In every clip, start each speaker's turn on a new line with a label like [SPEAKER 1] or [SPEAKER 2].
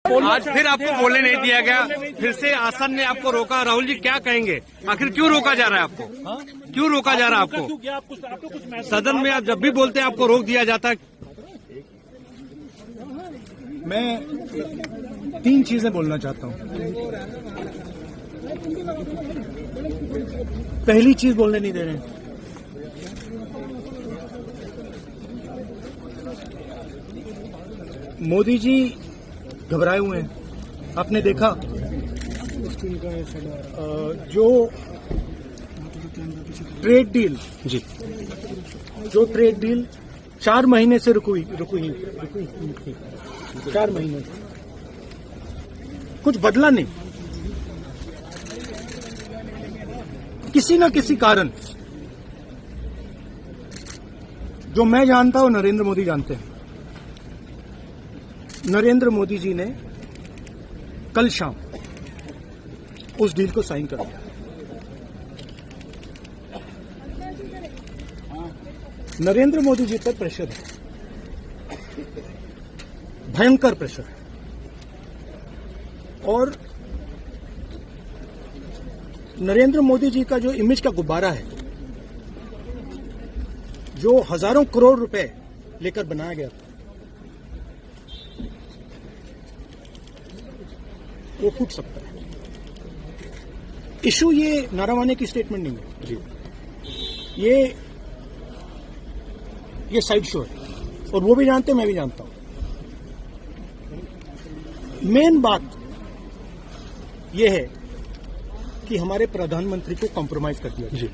[SPEAKER 1] आज फिर आपको बोलने नहीं दिया गया, फिर से आसन ने आपको रोका। राहुल जी क्या कहेंगे, आखिर क्यों रोका जा रहा है आपको? क्यों रोका जा रहा है आपको? सदन में आप जब भी बोलते हैं आपको रोक दिया जाता है।
[SPEAKER 2] मैं 3 चीजें बोलना चाहता हूं। पहली चीज बोलने नहीं दे रहे हैं। मोदी जी घबराए हुए हैं। आपने देखा जो ट्रेड डील
[SPEAKER 1] जी,
[SPEAKER 2] जो ट्रेड डील 4 महीने से रुकी 4 महीने से कुछ बदला नहीं। किसी न किसी कारण, जो मैं जानता हूं नरेंद्र मोदी जानते हैं, नरेंद्र मोदी जी ने कल शाम उस डील को साइन कर दिया। नरेंद्र मोदी जी पर प्रेशर है, भयंकर प्रेशर है, और नरेंद्र मोदी जी का जो इमेज का गुब्बारा है, जो हजारों करोड़ रुपए लेकर बनाया गया था, वो फूट सकता है। इशू ये नारावाने की स्टेटमेंट नहीं है जी, ये साइड शो है, और वो भी जानते हैं, मैं भी जानता हूं। मेन बात ये है कि हमारे प्रधानमंत्री को कॉम्प्रोमाइज कर दिया जी।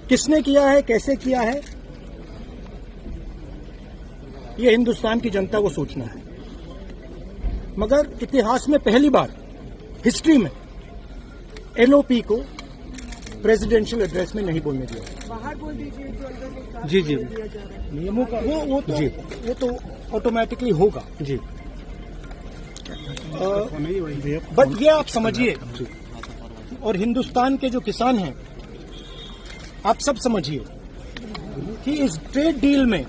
[SPEAKER 2] किसने किया है, कैसे किया है, ये हिंदुस्तान की जनता को सोचना है। मगर इतिहास में पहली बार हिस्ट्री में एलओपी को प्रेसिडेंशियल एड्रेस में नहीं बोलने दिया।
[SPEAKER 3] बाहर बोल दीजिए जो अंदर
[SPEAKER 1] जी जी,
[SPEAKER 2] नियमों का वो तो ऑटोमेटिकली होगा
[SPEAKER 1] जी।
[SPEAKER 2] बट ये आप समझिए, और हिंदुस्तान के जो किसान हैं, आप सब समझिए कि इस ट्रेड डील में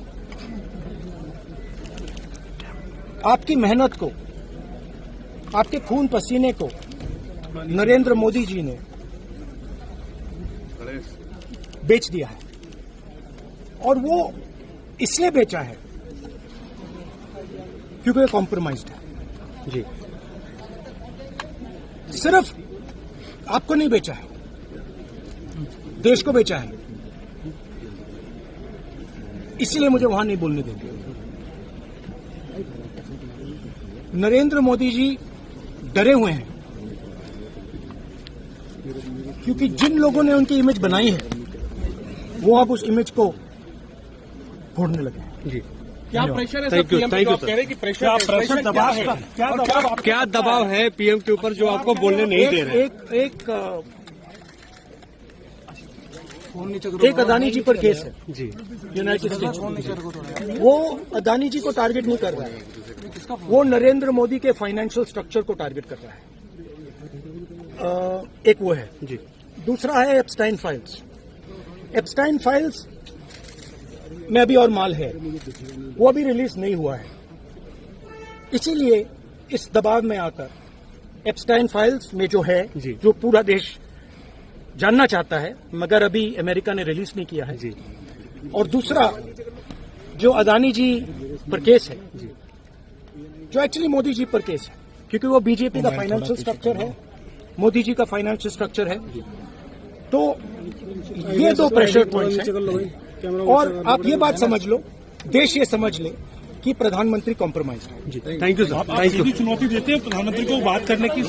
[SPEAKER 2] आपकी मेहनत को, आपके खून पसीने को नरेंद्र मोदी जी ने बेच दिया है। और वो इसलिए बेचा है क्योंकि वो कॉम्प्रोमाइज्ड है
[SPEAKER 1] जी।
[SPEAKER 2] सिर्फ आपको नहीं बेचा है, देश को बेचा है। इसलिए मुझे वहां नहीं बोलने देंगे। नरेंद्र मोदी जी डरे हुए हैं, क्योंकि जिन लोगों ने उनकी इमेज बनाई है, वो अब उस इमेज को फोड़ने लगे हैं
[SPEAKER 1] जी।
[SPEAKER 4] क्या प्रेशर है?
[SPEAKER 1] थैंक यू, थैंक यू
[SPEAKER 4] कह रहे हैं कि प्रेशर
[SPEAKER 2] दबाव है।
[SPEAKER 1] क्या दबाव है पीएम के ऊपर जो आपको बोलने नहीं दे रहे?
[SPEAKER 2] एक अदानी जी पर केस है
[SPEAKER 1] जी,
[SPEAKER 2] यूनाइटेड स्टेट्स। वो अदानी जी को टारगेट नहीं कर रहा है, वो नरेंद्र मोदी के फाइनेंशियल स्ट्रक्चर को टारगेट कर रहा है। एक वो है
[SPEAKER 1] जी।
[SPEAKER 2] दूसरा है एप्स्टाइन फाइल्स। एप्स्टाइन फाइल्स में अभी और माल है, वो अभी रिलीज नहीं हुआ है। इसीलिए इस दबाव में आकर एप्स्टाइन फाइल्स में जो है, जो पूरा देश जानना चाहता है, मगर अभी अमेरिका ने रिलीज नहीं किया है जी। और दूसरा जो अदानी जी पर केस है जी, जो एक्चुअली मोदी जी पर केस है, क्योंकि वो बीजेपी का फाइनेंशियल स्ट्रक्चर है, मोदी जी का फाइनेंशियल स्ट्रक्चर है। तो ये 2 प्रेशर पॉइंट्स हैं। और आप ये बात समझ लो, देश ये समझ ले कि प्रधानमंत्री कॉम्प्रोमाइज है जी।
[SPEAKER 1] Thank you sir, thank you.
[SPEAKER 4] चुनौती देते हैं प्रधानमंत्री को बात करने की।